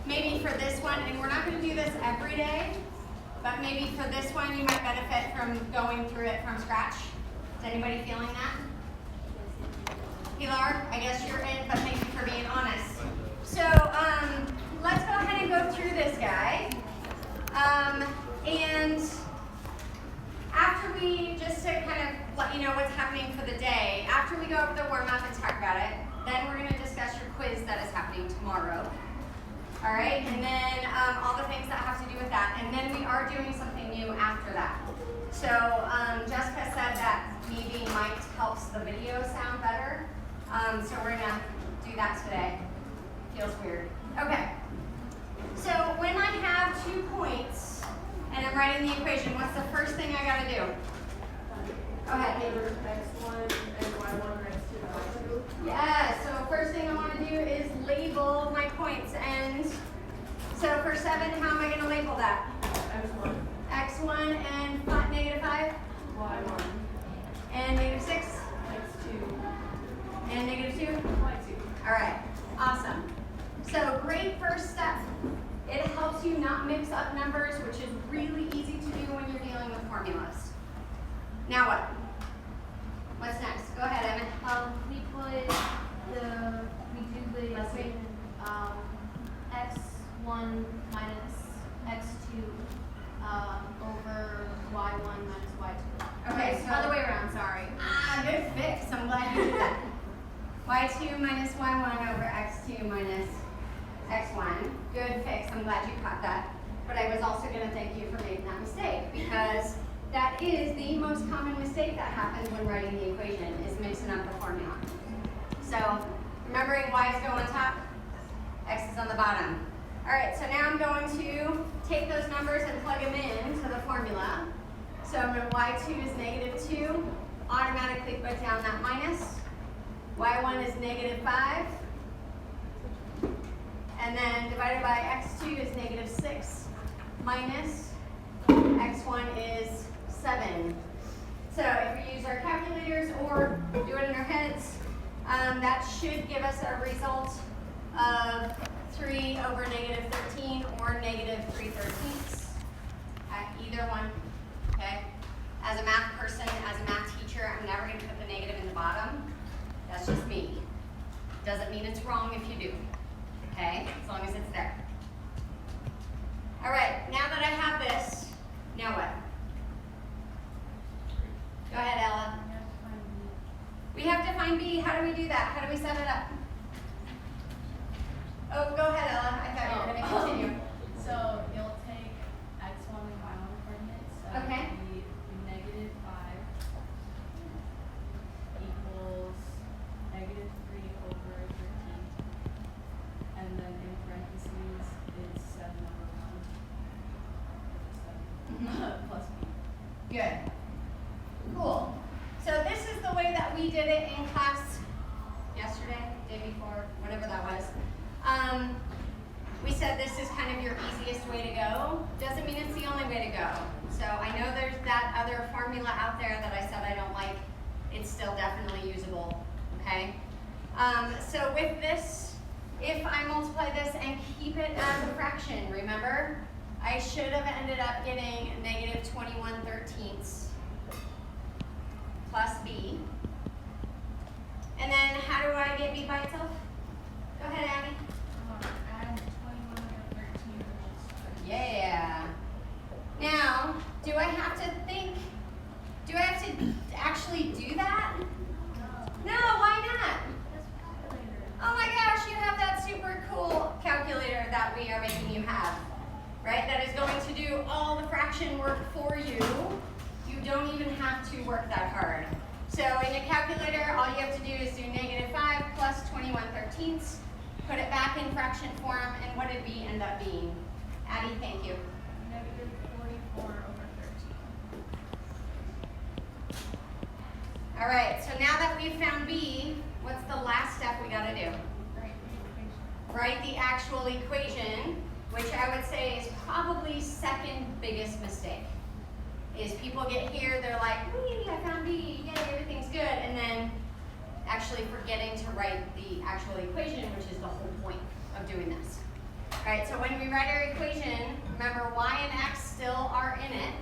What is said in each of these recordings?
maybe for this one, and we're not going to do this every day, but maybe for this one you might benefit from going through it from scratch. Is anybody feeling that? Pilar, I guess you're in, but thank you for being honest. So let's go ahead and go through this guy. And after we, just to kind of let you know what's happening for the day, after we go over the warm-up and talk about it, then we're going to discuss your quiz that is happening tomorrow. All right, and then all the things that have to do with that. And then we are doing something new after that. So Jessica said that me being mic'd helps the video sound better. So we're going to do that today. Feels weird. Okay. So when I have 2 points and I'm writing the equation, what's the first thing I got to do? Go ahead. X1 and Y1 are x2 and y2. Yeah, so first thing I want to do is label my points. And so for 7, how am I going to label that? X1. X1 and -5? Y1. And -6? X2. And -2? Y2. All right, awesome. So great first step. It helps you not mix up numbers, which is really easy to do when you're dealing with formulas. Now what? What's next? Go ahead, Emmett. We do the equation x1 minus x2 over y1 minus y2. Okay, so Other way around, sorry. Good fix. I'm glad you did that. y2 minus y1 over x2 minus x1. Good fix. I'm glad you caught that. But I was also going to thank you for making that mistake, because that is the most common mistake that happens when writing the equation, is mixing up the formula. So remembering y is going on top, x is on the bottom. All right, so now I'm going to take those numbers and plug them in to the formula. So y2 is -2. Automatically put down that minus. y1 is -5. And then divided by x2 is -6 minus x1 is 7. So if we use our calculators or do it in our heads, that should give us a result of 3 over -13 or -3/13 at either one, okay? As a math person, as a math teacher, I'm never going to put the negative in the bottom. That's just me. Doesn't mean it's wrong if you do, okay? As long as it's there. All right, now that I have this, now what? Go ahead, Ella. We have to find B. How do we do that? How do we set it up? Oh, go ahead, Ella. I thought you were going to continue. So you'll take x1 and y1 coordinates. So Okay. the -5 equals -3 over 13. And then in parentheses, it's 7 over 1. Plus b. Good. Cool. So this is the way that we did it in class yesterday, day before, whatever that was. We said this is kind of your easiest way to go. Doesn't mean it's the only way to go. So I know there's that other formula out there that I said I don't like. It's still definitely usable, okay? So with this, if I multiply this and keep it as a fraction, remember, I should have ended up getting -21/13 plus b. And then how do I get b by itself? Go ahead, Abby. Add 21 over 13, which is 30. Yeah. Now, do I have to actually do that? No, why not? Oh my gosh, you have that super cool calculator that we are making you have, right? That is going to do all the fraction work for you. You don't even have to work that hard. So in your calculator, all you have to do is do -5 plus 21/13, put it back in fraction form, and what did b end up being? Addie, thank you. -44 over 13. All right, so now that we've found b, what's the last step we gotta do? Write the actual equation, which I would say is probably second biggest mistake. Is people get here, they're like, wee, I found b, yay, everything's good, and then actually forgetting to write the actual equation, which is the whole point of doing this. All right, so when we write our equation, remember y and x still are in it,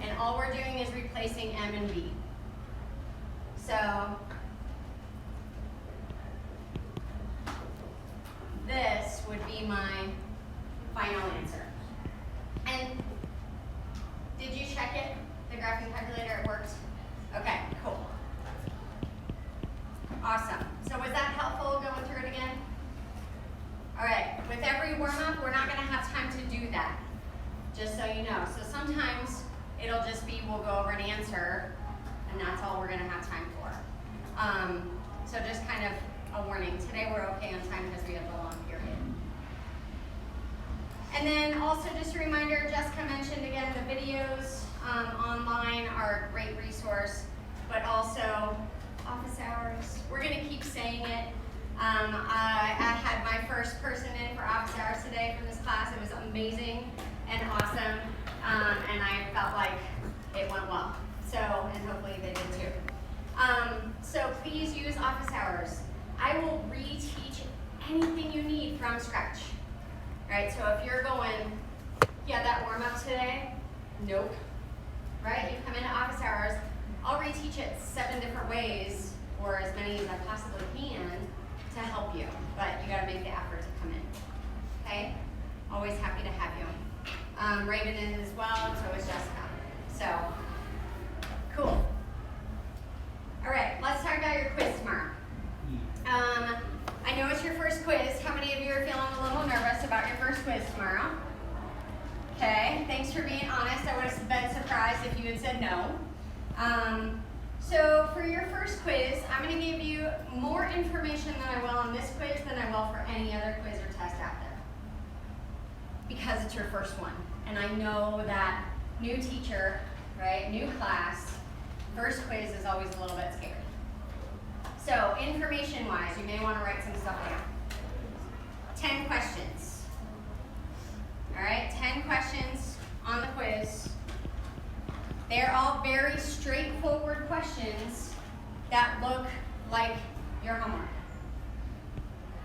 and all we're doing is replacing m and b. So this would be my final answer. And did you check it? The graphing calculator, it worked? Okay, cool. Awesome. So was that helpful going through it again? All right, with every warm-up, we're not gonna have time to do that, just so you know. So sometimes it'll just be, we'll go over an answer, and that's all we're gonna have time for. So just kind of a warning. Today we're okay on time because we have the long period. And then also just a reminder, Jessica mentioned again, the videos online are a great resource, but also office hours. We're gonna keep saying it. I had my first person in for office hours today from this class. It was amazing and awesome, and I felt like it went well. So, and hopefully they did too. So please use office hours. I will reteach anything you need from scratch. All right, so if you're going, yeah, that warm up today, nope. Right, you come into office hours, I'll reteach it 7 different ways, or as many as I possibly can, to help you. But you gotta make the effort to come in, okay? Always happy to have you. Raven is as well, and so is Jessica. So, cool. All right, let's talk about your quiz tomorrow. I know it's your first quiz. How many of you are feeling a little nervous about your first quiz tomorrow? Okay, thanks for being honest. I would have been surprised if you had said no. So for your first quiz, I'm going to give you more information than I will on this quiz than I will for any other quiz or test out there. Because it's your first one. And I know that new teacher, right, new class, first quiz is always a little bit scary. So information-wise, you may want to write some stuff down. 10 questions. All right, 10 questions on the quiz. They're all very straightforward questions that look like your homework.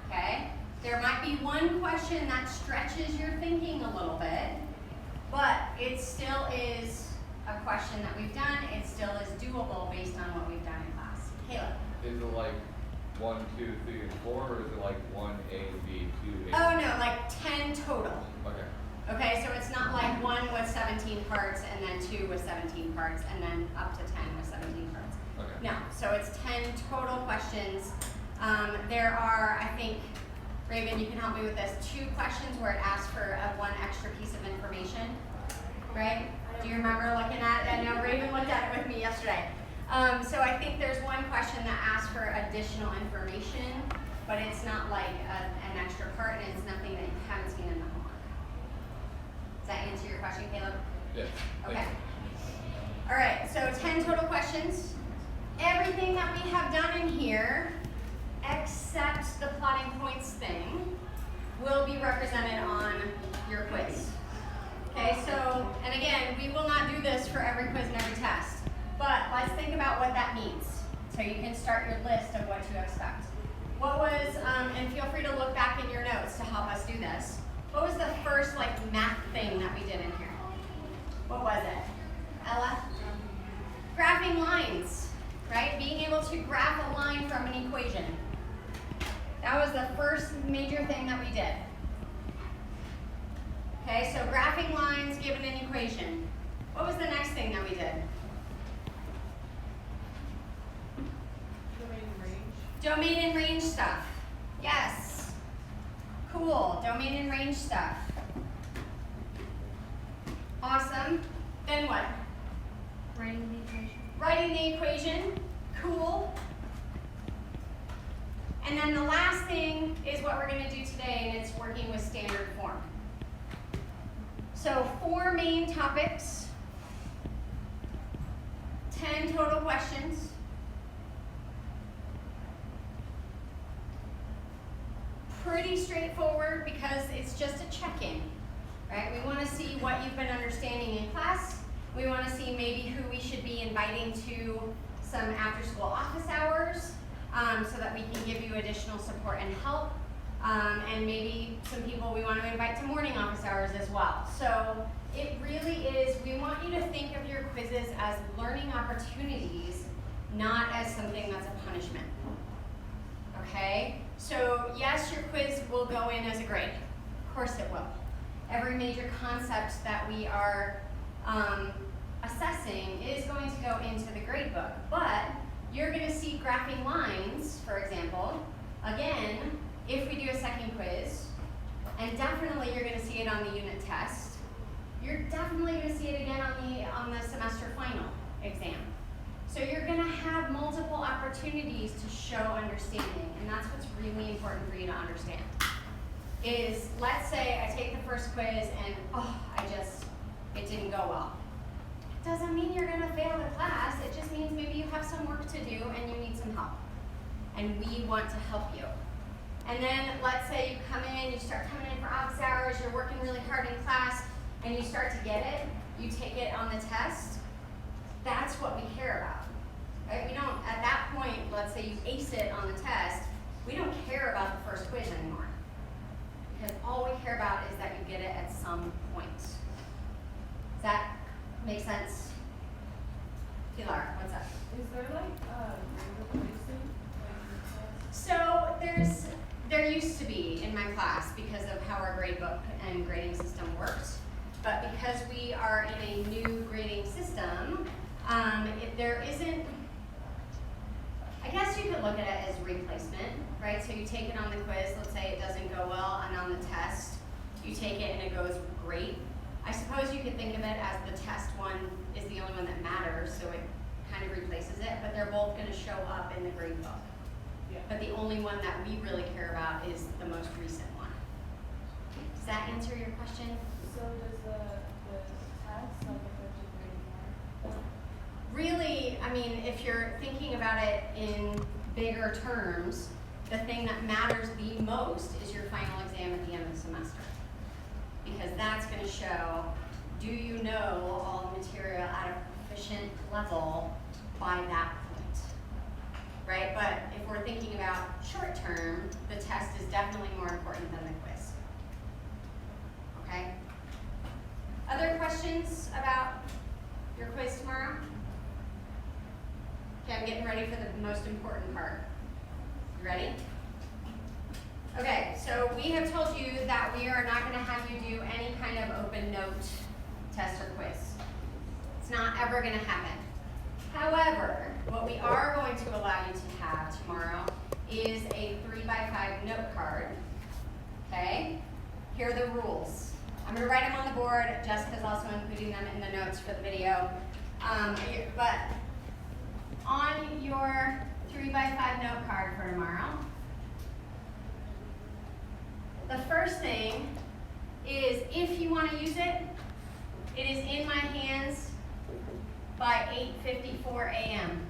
Okay? There might be one question that stretches your thinking a little bit, but it still is a question that we've done. It still is doable based on what we've done in class. Caleb. Is it like 1, 2, 3, and 4, or is it like 1, A, B, 2, A? Oh no, like 10 total. Okay. Okay, so it's not like 1 with 17 parts and then 2 with 17 parts and then up to 10 with 17 parts. Okay. No, so it's 10 total questions. There are, I think, Raven, you can help me with this, 2 questions where it asks for one extra piece of information, right? Do you remember looking at it? I know Raven looked at it with me yesterday. So I think there's one question that asks for additional information, but it's not like an extra part, and it's nothing that you haven't seen in the homework. Does that answer your question, Caleb? Yes. Okay. All right, so 10 total questions. Everything that we have done in here, except the plotting points thing, will be represented on your quiz. Okay, so, and again, we will not do this for every quiz and every test, but let's think about what that means, so you can start your list of what to expect. What was, and feel free to look back in your notes to help us do this. What was the first math thing that we did in here? What was it? Ella? Graphing lines, right? Being able to graph a line from an equation. That was the first major thing that we did. Okay, so graphing lines given an equation. What was the next thing that we did? Domain and range. Domain and range stuff. Yes. Cool, domain and range stuff. Awesome. Then what? Writing the equation. Writing the equation. Cool. And then the last thing is what we're going to do today, and it's working with standard form. So 4 main topics, 10 total questions. Pretty straightforward because it's just a check-in, right? We want to see what you've been understanding in class. We want to see maybe who we should be inviting to some after-school office hours so that we can give you additional support and help. And maybe some people we want to invite to morning office hours as well. So it really is, we want you to think of your quizzes as learning opportunities, not as something that's a punishment. Okay? So yes, your quiz will go in as a grade. Of course it will. Every major concept that we are assessing is going to go into the grade book. But you're going to see graphing lines, for example, again, if we do a second quiz, and definitely you're going to see it on the unit test. You're definitely going to see it again on the semester final exam. So you're going to have multiple opportunities to show understanding, and that's what's really important for you to understand. Is, let's say I take the first quiz and, it didn't go well. It doesn't mean you're going to fail the class, it just means maybe you have some work to do and you need some help. And we want to help you. And then let's say you come in, you start coming in for office hours, you're working really hard in class, and you start to get it, you take it on the test. That's what we care about, right? We don't, at that point, let's say you ace it on the test, we don't care about the first quiz anymore. Because all we care about is that you get it at some point. Does that make sense? Pilar, what's up? Is there like replacing? So there used to be in my class because of how our grade book and grading system worked. But because we are in a new grading system, there isn't, I guess you could look at it as replacement, right? So you take it on the quiz, let's say it doesn't go well, and on the test, you take it and it goes great. I suppose you could think of it as the test one is the only one that matters, so it kind of replaces it, but they're both going to show up in the grade book. Yeah. But the only one that we really care about is the most recent one. Does that answer your question? So does the test like affect your grade more? Really, I mean, if you're thinking about it in bigger terms, the thing that matters the most is your final exam at the end of the semester. Because that's going to show, do you know all the material at a proficient level by that point, right? But if we're thinking about short term, the test is definitely more important than the quiz, okay? Other questions about your quiz tomorrow? Okay, I'm getting ready for the most important part. You ready? Okay, so we have told you that we are not going to have you do any kind of open note test or quiz. It's not ever going to happen. However, what we are going to allow you to have tomorrow is a 3x5 note card. Okay? Here are the rules. I'm going to write them on the board. Jessica's also including them in the notes for the video. But on your 3x5 note card for tomorrow, the first thing is, if you want to use it, it is in my hands by 8:54 a.m.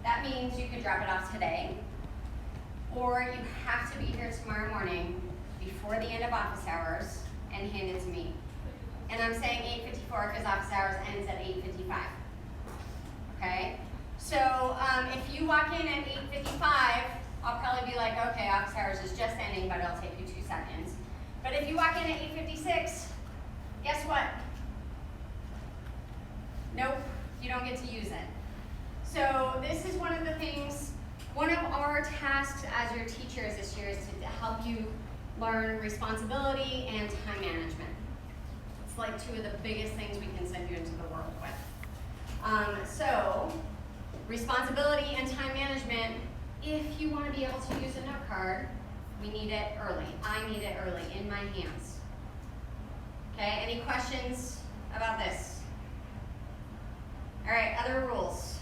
That means you could drop it off today, or you have to be here tomorrow morning before the end of office hours and hand it to me. And I'm saying 8:54 because office hours ends at 8:55. Okay? So if you walk in at 8:55, I'll probably be like, okay, office hours is just ending, but it'll take you 2 seconds. But if you walk in at 8:56, guess what? Nope, you don't get to use it. So this is one of the things, one of our tasks as your teachers this year is to help you learn responsibility and time management. It's like two of the biggest things we can send you into the world with. So responsibility and time management, if you want to be able to use a note card, we need it early. I need it early in my hands. Okay, any questions about this? All right, other rules.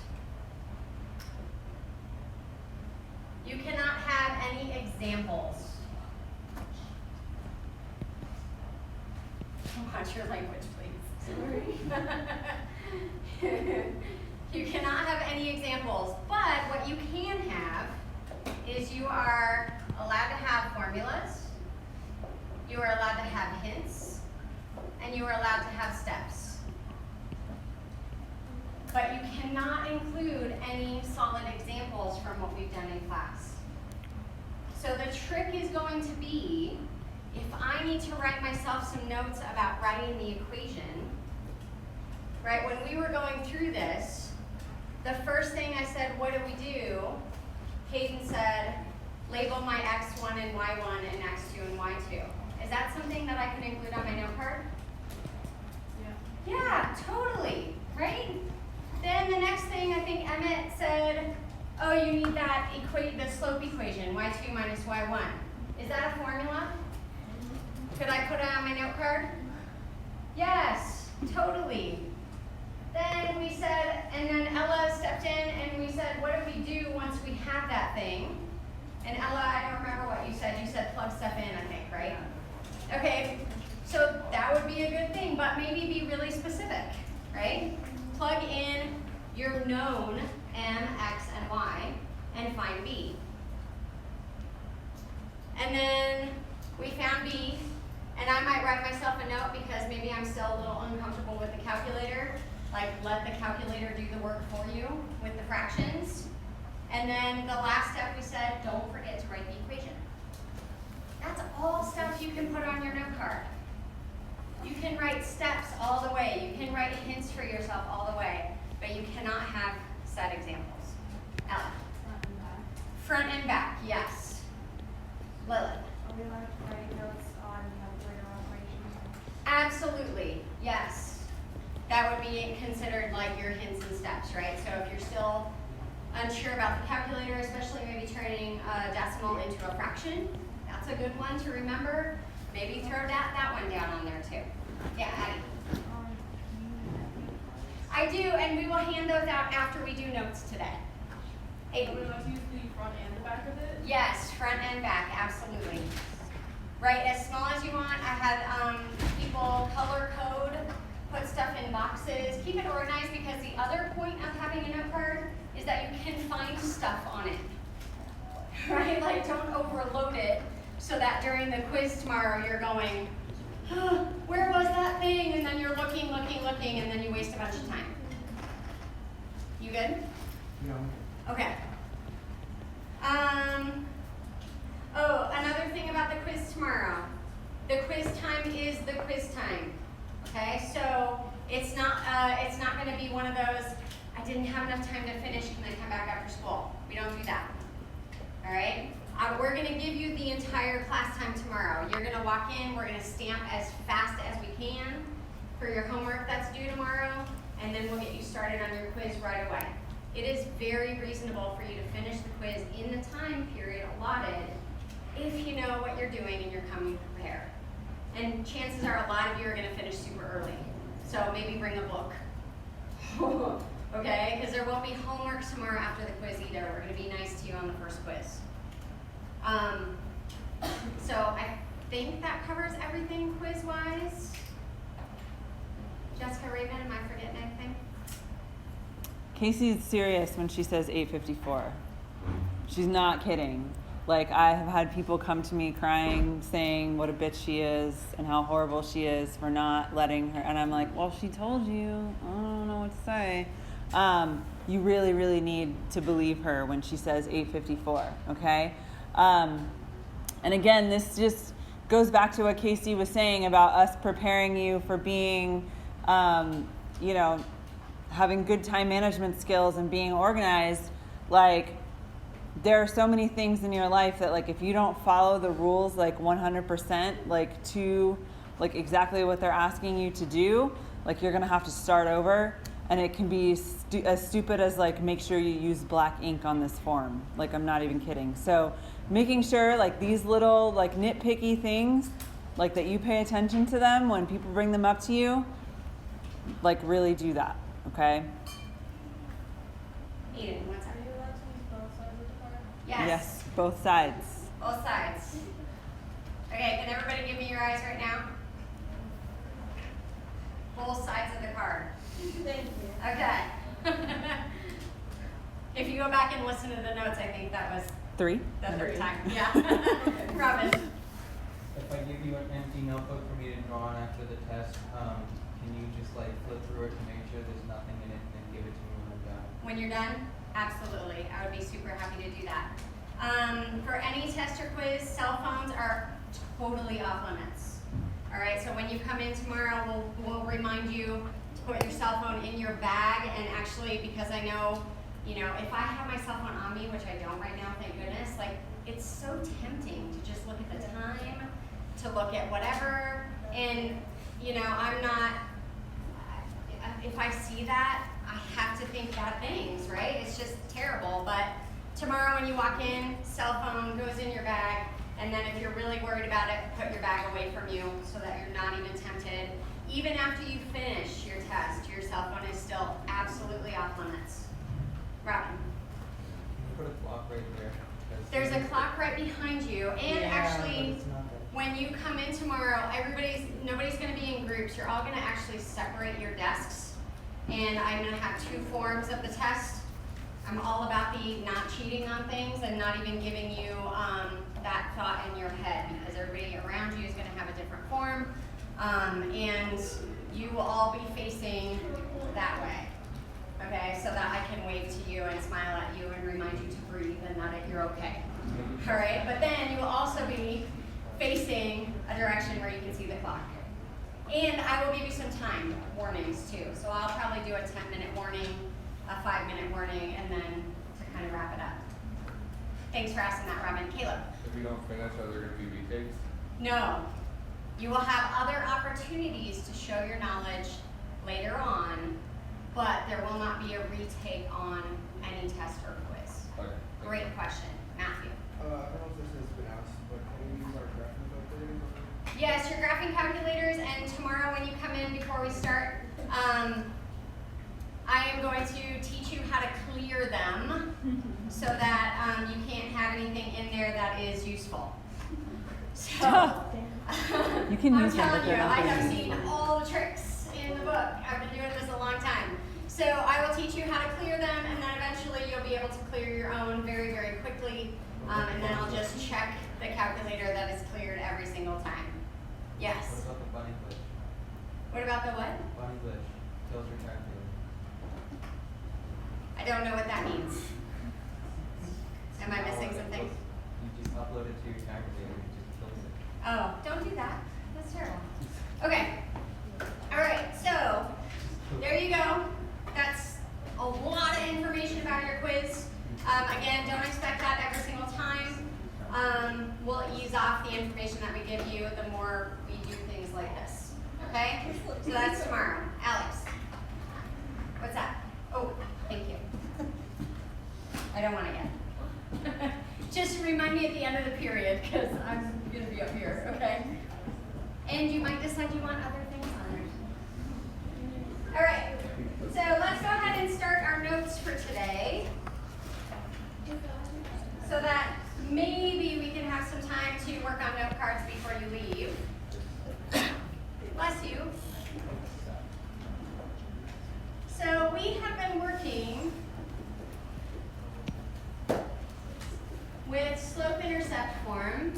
You cannot have any examples. Watch your language, please. You cannot have any examples, but what you can have is you are allowed to have formulas, you are allowed to have hints, and you are allowed to have steps. But you cannot include any solid examples from what we've done in class. So the trick is going to be, if I need to write myself some notes about writing the equation, right, when we were going through this, the first thing I said, what do we do? Hayden said, label my x1 and y1 and x2 and y2. Is that something that I can include on my note card? Yeah. Yeah, totally, right? Then the next thing, I think Emmett said, oh, you need that the slope equation, y2 minus y1. Is that a formula? Could I put it on my note card? Yes, totally. Then we said, and then Ella stepped in and we said, what do we do once we have that thing? And Ella, I don't remember what you said. You said plug stuff in, I think, right? Okay, so that would be a good thing, but maybe be really specific, right? Plug in your known m, x, and y, and find b. And then we found b, and I might write myself a note because maybe I'm still a little uncomfortable with the calculator. Like, let the calculator do the work for you with the fractions. And then the last step we said, don't forget to write the equation. That's all stuff you can put on your note card. You can write steps all the way. You can write hints for yourself all the way, but you cannot have set examples. Ella. Front and back. Front and back, yes. Lilith. Are we allowed to write notes on calculator operations? Absolutely, yes. That would be considered like your hints and steps, right? So if you're still unsure about the calculator, especially maybe turning a decimal into a fraction, that's a good one to remember. Maybe throw that one down on there too. Yeah, Addie. I do, and we will hand those out after we do notes today. Are we allowed to use the front and the back of it? Yes, front and back, absolutely. Right, as small as you want. I had people color code, put stuff in boxes, keep it organized, because the other point of having a note card is that you can find stuff on it. Right, like don't overload it so that during the quiz tomorrow you're going, oh, where was that thing? And then you're looking, and then you waste a bunch of time. You good? Yeah. Okay. Oh, another thing about the quiz tomorrow. The quiz time is the quiz time. Okay, so it's not going to be one of those, I didn't have enough time to finish, can I come back after school? We don't do that. All right? We're going to give you the entire class time tomorrow. You're going to walk in, we're going to stamp as fast as we can for your homework that's due tomorrow, and then we'll get you started on your quiz right away. It is very reasonable for you to finish the quiz in the time period allotted if you know what you're doing and you're coming prepared. And chances are a lot of you are going to finish super early. So maybe bring a book. Okay? Because there won't be homework tomorrow after the quiz either. We're going to be nice to you on the first quiz. So I think that covers everything quiz-wise. Jessica Raven, am I forgetting anything? Casey's serious when she says 8:54. She's not kidding. Like, I have had people come to me crying, saying what a bitch she is and how horrible she is for not letting her. And I'm like, well, she told you. I don't know what to say. You really, really need to believe her when she says 8:54, okay? And again, this just goes back to what Casey was saying about us preparing you for being, having good time management skills and being organized. Like, there are so many things in your life that, like, if you don't follow the rules, like 100%, like to, like exactly what they're asking you to do, like you're gonna have to start over, and it can be as stupid as like make sure you use black ink on this form. Like, I'm not even kidding. So making sure like these little like nitpicky things, like that you pay attention to them when people bring them up to you, like really do that, okay? Eden, what's up? Are you allowed to use both sides of the card? Yes. Both sides. Both sides. Okay, can everybody give me your eyes right now? Both sides of the card. Thank you. Okay. If you go back and listen to the notes, I think that was 3. the Number third 3. time. Yeah. Robin. If I give you an empty notebook for me to draw on after the test, can you just like flip through it to make sure there's nothing in it and then give it to me when I'm done? When you're done, absolutely. I would be super happy to do that. For any test or quiz, cell phones are totally off limits. All right, so when you come in tomorrow, we'll remind you to put your cell phone in your bag, and actually, because I know, if I have my cell phone on me, which I don't right now, thank goodness, like, it's so tempting to just look at the time, to look at whatever, and, I'm not, if I see that, I have to think bad things, right? It's just terrible, but tomorrow when you walk in, cell phone goes in your bag, and then if you're really worried about it, put your bag away from you so that you're not even tempted. Even after you finish your test, your cell phone is still absolutely off limits. Robin? Can you put a clock right there? 'Cause- There's a clock right behind you, and Yeah, actually, but it's not there. when you come in tomorrow, nobody's gonna be in groups. You're all gonna actually separate your desks, and I'm gonna have 2 forms of the test. I'm all about the not cheating on things and not even giving you that thought in your head, because everybody around you is gonna have a different form, and you will all be facing that way. Okay, so that I can wave to you and smile at you and remind you to breathe and that you're okay. All right, but then you will also be facing a direction where you can see the clock. And I will give you some time warnings too. So I'll probably do a 10-minute warning, a 5-minute warning, and then to kind of wrap it up. Thanks for asking that, Robin. Caleb? If you don't finish, are there gonna be retakes? No. You will have other opportunities to show your knowledge later on, but there will not be a retake on any test or quiz. Okay. Great question. Matthew? I don't know if this has been asked, but can we use our graphing calculators? Yes, your graphing calculators, and tomorrow when you come in before we start, I am going to teach you how to clear them so that you can't have anything in there that is useful. So, You can I'm use them, but telling you, they're not I very have useful. seen all the tricks in the book. I've been doing this a long time. So I will teach you how to clear them, and then eventually you'll be able to clear your own very, very quickly. And then I'll just check the calculator that is cleared every single time. What Yes. about the bunny glitch? What about the what? Bunny glitch kills your calculator. I don't know what that means. Am I missing something? You just upload it to your calculator, it just kills it. Oh, don't do that. That's terrible. Okay. All right. So there you go. That's a lot of information about your quiz. Again, don't expect that every single time. We'll ease off the information that we give you the more we do things like this. Okay? So that's tomorrow. Alex, what's that? Oh, thank you. I don't want to yet. Just remind me at the end of the period, because I'm going to be up here, okay? And you might decide you want other things on there. All right, so let's go ahead and start our notes for today, so that maybe we can have some time to work on note cards before you leave. Bless you. So we have been working with slope-intercept form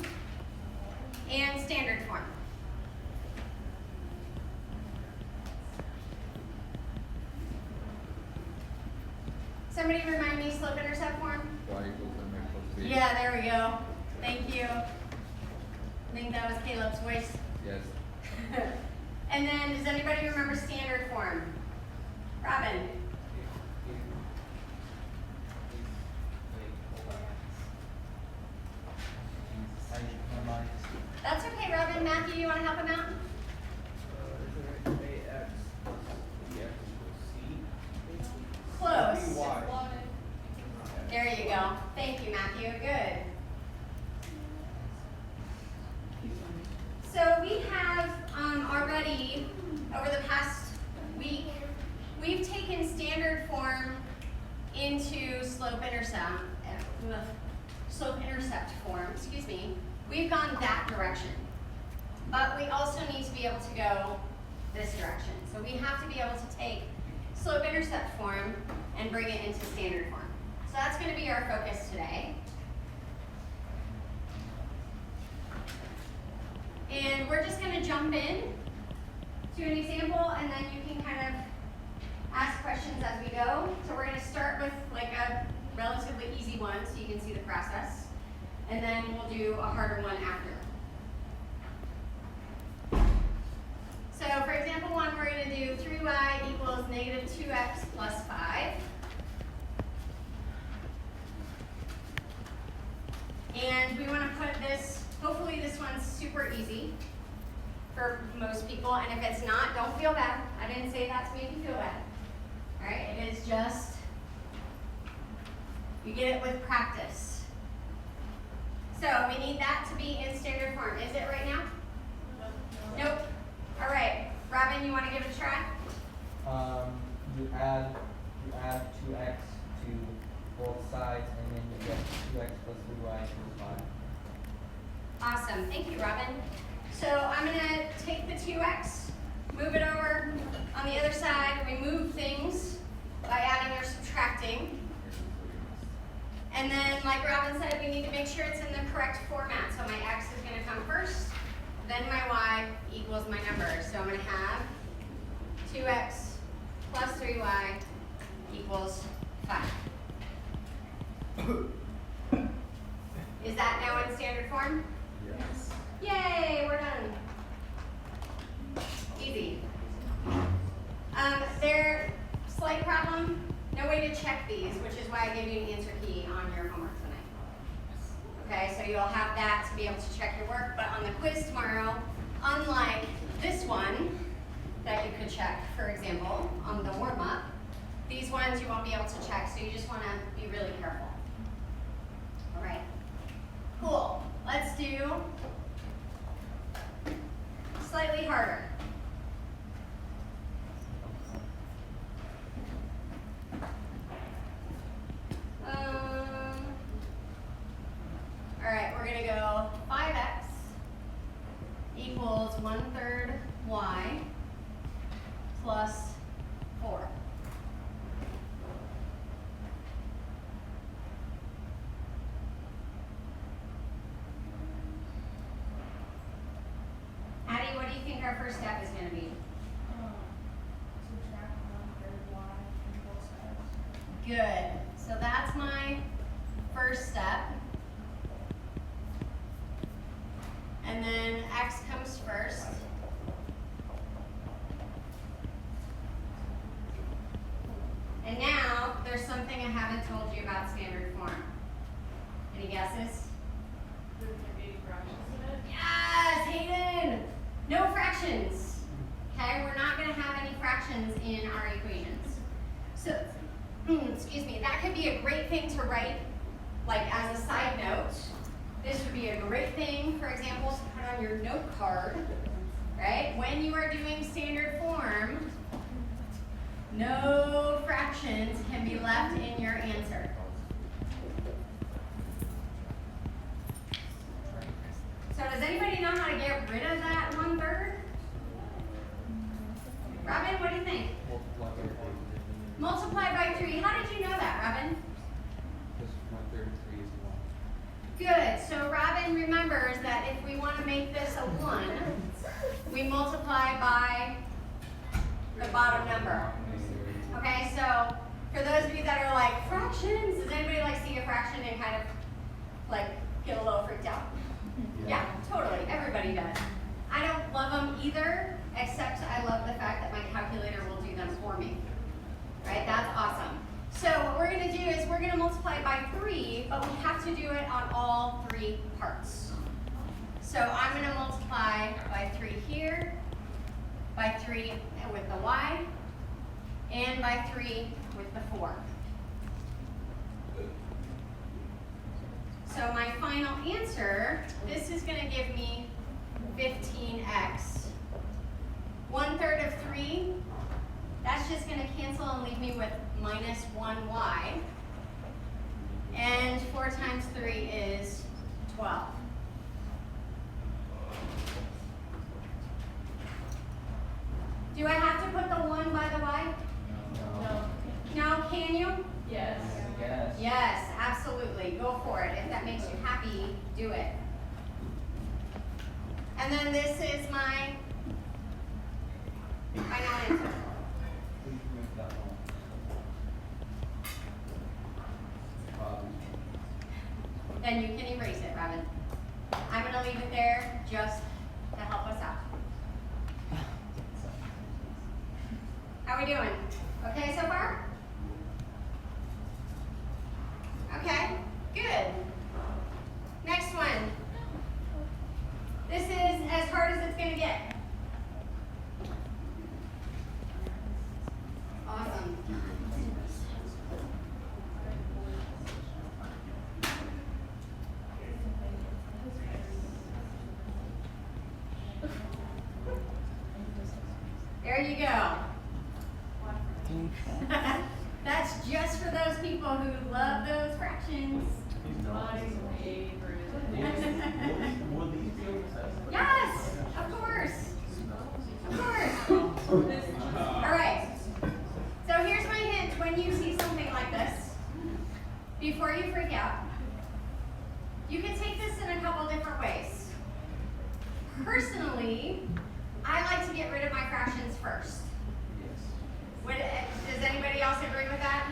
and standard form. Somebody remind me slope-intercept form? Y equals M equals B. Yeah, there we go. Thank you. I think that was Caleb's voice. Yes. And then, does anybody remember standard form? Robin? That's okay, Robin. Matthew, you want to help him out? Is it AX plus BX equals C? Close. Y. There you go. Thank you, Matthew. Good. So we have already, over the past week, we've taken standard form into slope-intercept form, excuse me. We've gone that direction. But we also need to be able to go this direction. So we have to be able to take slope-intercept form and bring it into standard form. So that's going to be our focus today. And we're just going to jump in to an example, and then you can kind of ask questions as we go. So we're going to start with like a relatively easy one so you can see the process. and then we'll do a harder one after. So for example 1, we're going to do 3y equals negative 2x plus 5. And we want to put this, hopefully this one's super easy for most people, and if it's not, don't feel bad. I didn't say that to make you feel bad. All right, it is just, you get it with practice. So we need that to be in standard form. Is it right now? Nope. All right, Robin, you want to give it a try? You add 2x to both sides, and then you get 2x plus 3y equals 5. Awesome, thank you, Robin. So I'm gonna take the 2x, move it over on the other side, remove things by adding or subtracting. And then, like Robin said, we need to make sure it's in the correct format. So my x is gonna come first, then my y equals my number. So I'm gonna have 2x plus 3y equals 5. Is that now in standard form? Yes. Yay, we're done. Easy. Slight problem, no way to check these, which is why I gave you an answer key on your homework tonight. Okay, so you'll have that to be able to check your work, but on the quiz tomorrow, unlike this one that you could check, for example, on the warm-up, these ones you won't be able to check, so you just want to be really careful. All right, cool. Let's do slightly harder. All right, we're gonna go 5x equals 1/3 y plus 4. Addie, what do you think our first step is gonna be? Subtract 1/3 y from both sides. Good. So that's my first step. And then x comes first. And now there's something I haven't told you about standard form. Any guesses? There can be fractions in it. Yes, Hayden! No fractions. Okay, we're not going to have any fractions in our equations. So, excuse me, that could be a great thing to write, like as a side note. This would be a great thing, for example, to put on your note card, right? When you are doing standard form, no fractions can be left in your answer. So does anybody know how to get rid of that 1/3? Robin, what do you think? Multiply by 3. How did you know that, Robin? Because 1/3 of 3 is 1. Good. So Robin remembers that if we want to make this a 1, we multiply by the bottom number. Okay, so for those of you that are like, fractions, does anybody like see a fraction and kind of like get a little freaked out? Yeah, totally. Everybody does. I don't love them either, except I love the fact that my calculator will do them for me. Right? That's awesome. So what we're going to do is we're going to multiply by 3, but we have to do it on all 3 parts. So I'm going to multiply by 3 here, by 3 with the y, and by 3 with the 4. So my final answer, this is going to give me 15x. 1/3 of 3, that's just going to cancel and leave me with minus 1y. And 4 times 3 is 12. Do I have to put the 1 by the y? No. No, can you? Yes. Yes. Yes, absolutely. Go for it. If that makes you happy, do it. And then this is my final answer. Please remove that one. then you can erase it, Robin. I'm gonna leave it there just to help us out. How we doing? Okay so far? Okay, good. Next one. This is as hard as it's gonna get. Awesome. There you go. That's just for those people who love those fractions. Yes, of course. Of course. All right. So here's my hint when you see something like this. Before you freak out, you can take this in a couple different ways. Personally, I like to get rid of my fractions first. Does anybody else agree with that?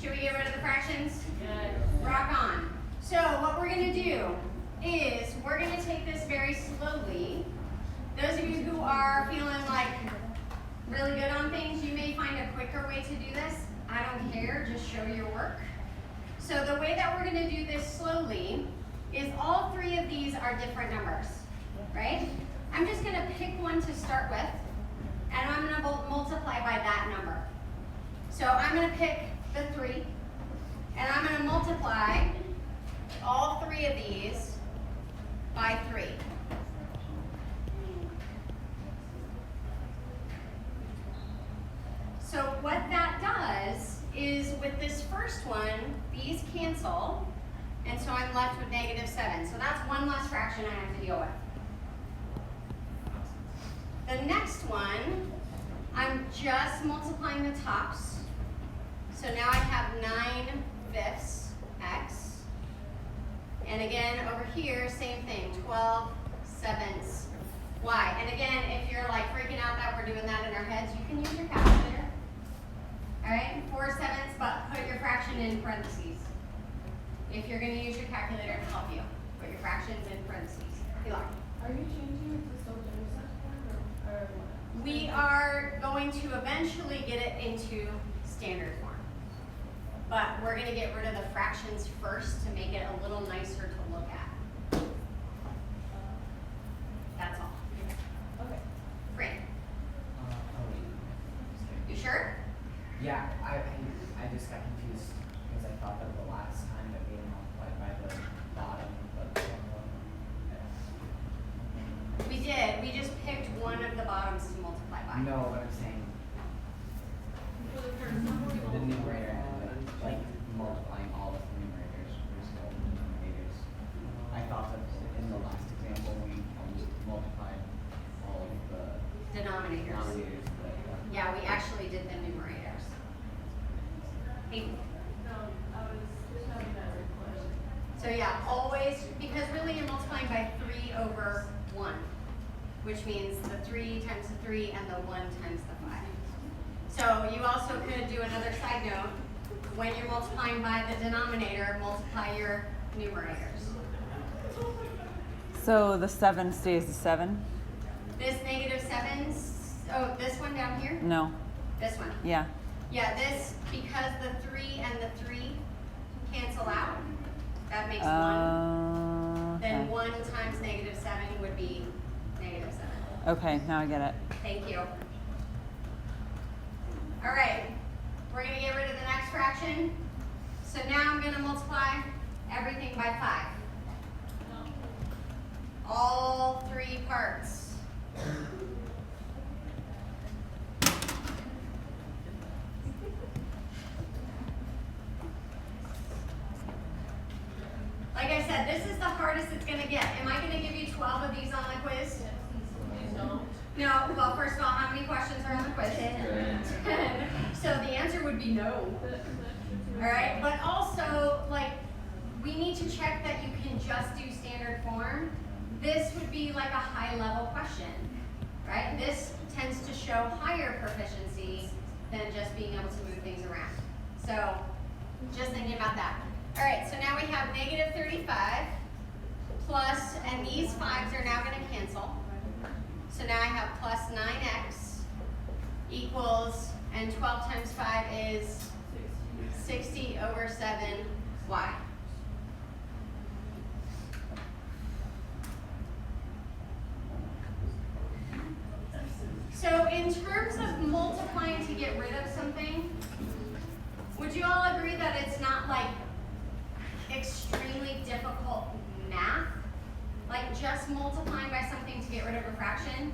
Should we get rid of the fractions? Yes. Rock on. So what we're going to do is we're going to take this very slowly. Those of you who are feeling like really good on things, you may find a quicker way to do this. I don't care, just show your work. So the way that we're going to do this slowly is all three of these are different numbers, right? I'm just going to pick one to start with, and I'm going to multiply by that number. So I'm going to pick the 3, and I'm going to multiply all three of these by 3. So what that does is with this first one, these cancel, and so I'm left with -7. So that's one less fraction I have to deal with. The next one, I'm just multiplying the tops. So now I have 9/5 x. And again, over here, same thing, 12/7 y. And again, if you're like freaking out that we're doing that in our heads, you can use your calculator. All right, 4/7, but put your fraction in parentheses. If you're gonna use your calculator to help you, put your fractions in parentheses. Pilar. Are you changing it to still intercept form or what? We are going to eventually get it into standard form. But we're going to get rid of the fractions first to make it a little nicer to look at. That's all. Okay. Great. Oh, You sure? Yeah, I just got confused because I thought that the last time that we multiplied by the bottom of the one. We did. We just picked one of the bottoms to multiply by. No, but I'm saying For the first number, we the multiply. numerator and like multiplying all of the numerators versus all the denominators. I thought that in the last example we multiplied all of the Denominators. denominators. Yeah, we actually did the numerators. Hey. No, I was just having that question. So yeah, always, because really you're multiplying by 3/1, which means the 3 times the 3 and the 1 times the 5. So you also could do another side note. When you're multiplying by the denominator, multiply your numerators. So the 7 stays the 7? This -7, oh, this one down here? No. This one. Yeah. Yeah, this, because the 3 and the 3 cancel out, that makes 1. Then Okay. 1 times -7 would be -7. Okay, now I get it. Thank you. All right, we're gonna get rid of the next fraction. So now I'm gonna multiply everything by 5. All 3 parts. Like I said, this is the hardest it's gonna get. Am I gonna give you 12 of these on the quiz? Please don't. No, well, first of all, how many questions are on the quiz? 10. So the answer would be no. All right, but also, like, we need to check that you can just do standard form. This would be like a high level question, right? This tends to show higher proficiency than just being able to move things around. So just thinking about that. All right, so now we have negative 35 plus, and these 5s are now going to cancel. So now I have plus 9x equals, and 12 times 5 is 60 over 7y. So in terms of multiplying to get rid of something, would you all agree that it's not like extremely difficult math? Like just multiplying by something to get rid of a fraction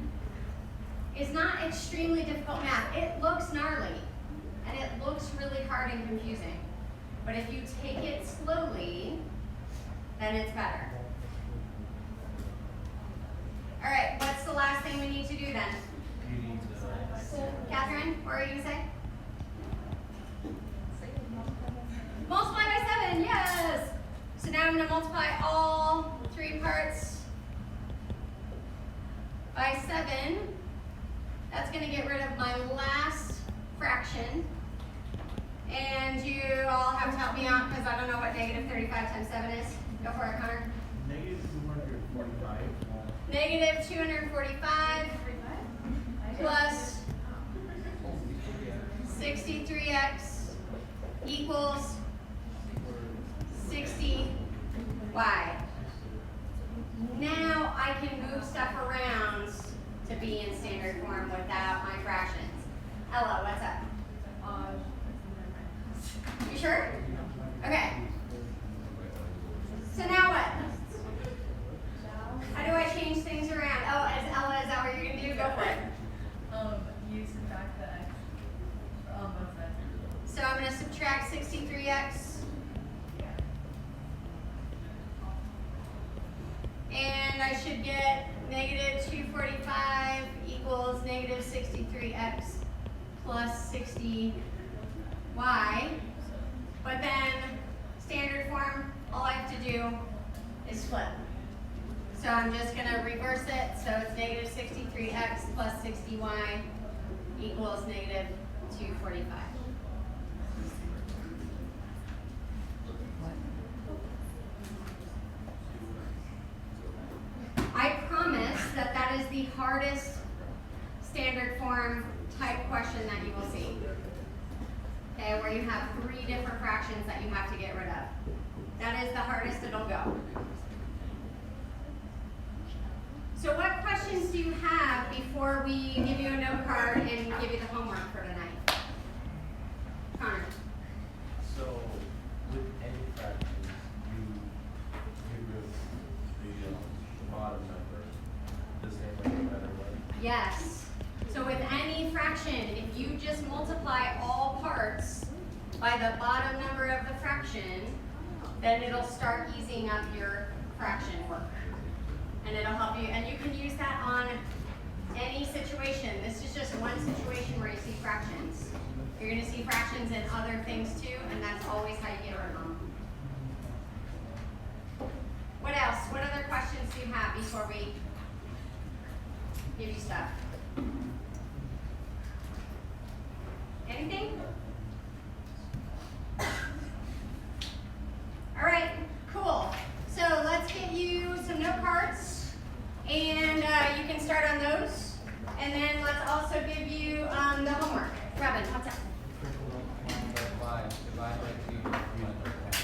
is not extremely difficult math. It looks gnarly and it looks really hard and confusing. But if you take it slowly, then it's better. All right, what's the last thing we need to do then? Catherine, what are you going to say? Multiply by 7, yes! So now I'm going to multiply all 3 parts by 7. That's going to get rid of my last fraction. And you all have to help me out because I don't know what negative 35 times 7 is. Go for it, Connor. Negative 245. Negative 245 plus 63x equals 60y. Now I can move stuff around to be in standard form without my fractions. Ella, what's up? You sure? Okay. So now what? How do I change things around? Oh, Ella, is that what you're going to do? Go for it. You subtract the x on both sides. So I'm going to subtract 63x. And I should get negative 245 equals negative 63x plus 60y. But then, standard form, all I have to do is flip. So I'm just going to reverse it. So it's negative 63x plus 60y equals negative 245. I promise that that is the hardest standard form type question that you will see. Okay, where you have 3 different fractions that you have to get rid of. That is the hardest it'll go. So what questions do you have before we give you a note card and give you the homework for tonight? Connor. So, with any fractions, you get rid of the bottom number the same way no matter what? Yes. So with any fraction, if you just multiply all parts by the bottom number of the fraction, then it'll start easing up your fraction work. And it'll help you, and you can use that on any situation. This is just one situation where you see fractions. You're going to see fractions in other things too, and that's always how you get rid of them. What else? What other questions do you have before we give you stuff?